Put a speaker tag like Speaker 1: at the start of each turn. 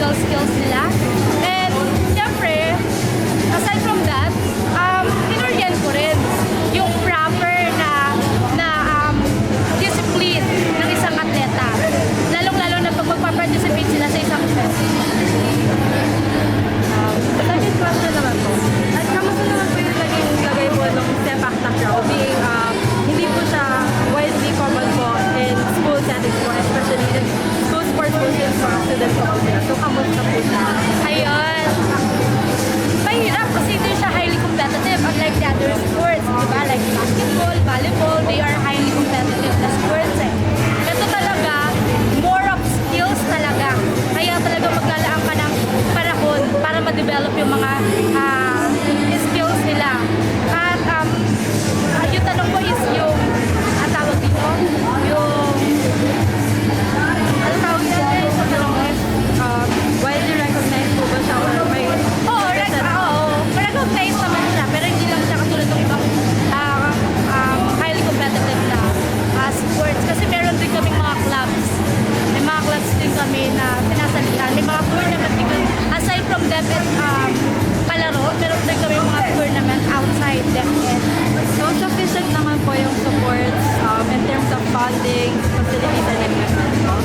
Speaker 1: technical skills nila. And syempre, aside from that, inoryan ko rin yung proper na discipline ng isang atleta. Lalong-lalo na pag magpa-participate sila sa isang event.
Speaker 2: Second question naman po. At kamusta naman po yung naging lagay po ng sepak takraw being hindi po siya widely common po in school settings po, especially in school sports po since mga students po sila. So kamusta po siya?
Speaker 1: Ayun. Mahirap kasi hindi siya highly competitive unlike the other sports, di ba? Like basketball, volleyball, they are highly competitive na sports eh. Ito talaga, more of skills talaga. Kaya talaga maglalaan ka ng panahon para ma-develop yung mga skills nila. At yung tanong ko is yung, tawag dito, yung, ano tawag dito sa tanong ko?
Speaker 2: Widely recognized po ba siya or may
Speaker 1: recognize naman siya, pero hindi lang siya katulad ng ibang highly competitive na sports. Kasi meron din kaming mga clubs. May mga clubs din kami na sinasalihan. May mga tournament din. Aside from DepEd palaro, meron din kami mga tournament outside DepEd.
Speaker 2: So sufficient naman po yung supports in terms of funding, facilities, and equipment po?